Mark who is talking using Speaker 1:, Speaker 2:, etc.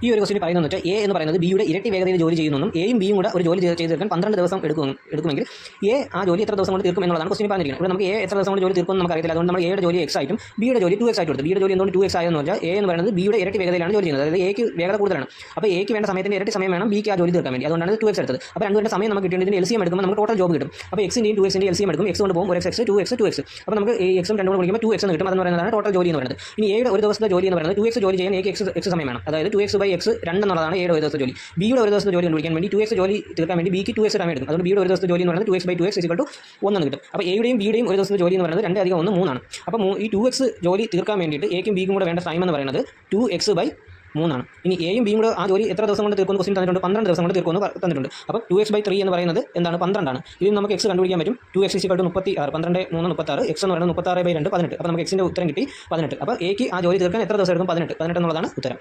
Speaker 1: ഈ ഒരു ക്വസ്റ്റ്യൻ പറയുന്നത് വെച്ചാൽ എ എന്ന് പറയുന്നത് ബിയുടെ ഇരട്ടി വേഗതയിൽ ജോലി ചെയ്യുന്നതും എയും ബിയും കൂടെ ഒരു ജോലി ചെയ്ത് തീർക്കാൻ 12 ദിവസം എടുക്കുമെങ്കിൽ എ ആ ജോലി എത്ര ദിവസം കൊണ്ട് തീർക്കും എന്നുള്ളതാണ് ക്വസ്റ്റ്യൻ പറഞ്ഞിരിക്കുന്നത്. ഇവിടെ നമുക്ക് എ എത്ര ദിവസം കൊണ്ട് ജോലി തീർക്കും നമുക്ക് അറിയില്ല. അതുകൊണ്ട് നമ്മൾ എയുടെ ജോലി എക്സ് ആയിട്ടും ബിയുടെ ജോലി 2x ആയിട്ട് കൊടുത്തു. ബിയുടെ ജോലി എന്തുകൊണ്ട് 2x ആയെന്ന് വെച്ചാൽ എ എന്ന് പറയുന്നത് ബിയുടെ ഇരട്ടി വേഗതയിലാണ് ജോലി ചെയ്യുന്നത്. അതായത് എക്ക് വേഗത കൂടുതലാണ്. അപ്പോൾ എക്ക് വേണ്ട സമയത്തിന്റെ ഇരട്ടി സമയം വേണം ബിക്ക് ആ ജോലി തീർക്കാൻ വേണ്ടി. അതുകൊണ്ടാണ് 2x എടുത്തത്. അപ്പോൾ രണ്ടുപേരുടെ സമയം നമുക്ക് കിട്ടിയതിന് LCM എടുക്കുമ്പോൾ നമുക്ക് ടോട്ടൽ ജോബ് കിട്ടും. അപ്പോൾ എക്സിന്റെയും 2xന്റെയും LCM എടുക്കും. എക്സ് കൊണ്ട് പോകും 1x 2x. അപ്പോൾ നമുക്ക് ഈ എക്സും 2 കൊണ്ട് വിളിക്കുമ്പോൾ 2x എന്ന് കിട്ടും. അതെന്ന് പറയുന്നതാണ് ടോട്ടൽ ജോലി എന്ന് പറയുന്നത്. ഇനി എയുടെ ഒരു ദിവസത്തെ ജോലി എന്ന് പറയുന്നത് 2x ജോലി ചെയ്യാൻ എക്ക് x സമയം വേണം. അതായത് 2x/x 2 എന്നുള്ളതാണ് എയുടെ ഒരു ദിവസത്തെ ജോലി. ബിയുടെ ഒരു ദിവസത്തെ ജോലി കണ്ടുപിടിക്കാൻ വേണ്ടി 2x ജോലി തീർക്കാൻ വേണ്ടി ബിക്ക് 2x സമയം എടുക്കും. അതുകൊണ്ട് ബിയുടെ ഒരു ദിവസത്തെ ജോലി എന്ന് പറയുന്നത് 2x/2x 1 എന്ന് കിട്ടും. അപ്പോൾ എയുടെയും ബിയുടെയും ഒരു ദിവസത്തെ ജോലി എന്ന് പറയുന്നത് 2 + 1 3 ആണ്. അപ്പോൾ ഈ 2x ജോലി തീർക്കാൻ വേണ്ടിയിട്ട് എക്കും ബിക്കും കൂടെ വേണ്ട ടൈം എന്ന് പറയുന്നത് 2x/3 ആണ്. ഇനി എയും ബിയും കൂടെ ആ ജോലി എത്ര ദിവസം കൊണ്ട് തീർക്കുമെന്ന് ക്വസ്റ്റ്യൻ തന്നിട്ടുണ്ട്. 12 ദിവസം കൊണ്ട് തീർക്കുമെന്ന് തന്നിട്ടുണ്ട്. അപ്പോൾ 2x/3 എന്ന് പറയുന്നത് എന്താണ്? 12 ആണ്. ഇതിൽ നമുക്ക് x കണ്ടുപിടിക്കാൻ പറ്റും. 2x = 36. 12 3 36. x എന്ന് പറയുന്നത് 36/2 18. അപ്പോൾ നമുക്ക് x ന്റെ ഉത്തരം കിട്ടി 18. അപ്പോൾ എക്ക് ആ ജോലി തീർക്കാൻ എത്ര ദിവസം എടുക്കും? 18 എന്നുള്ളതാണ് ഉത്തരം.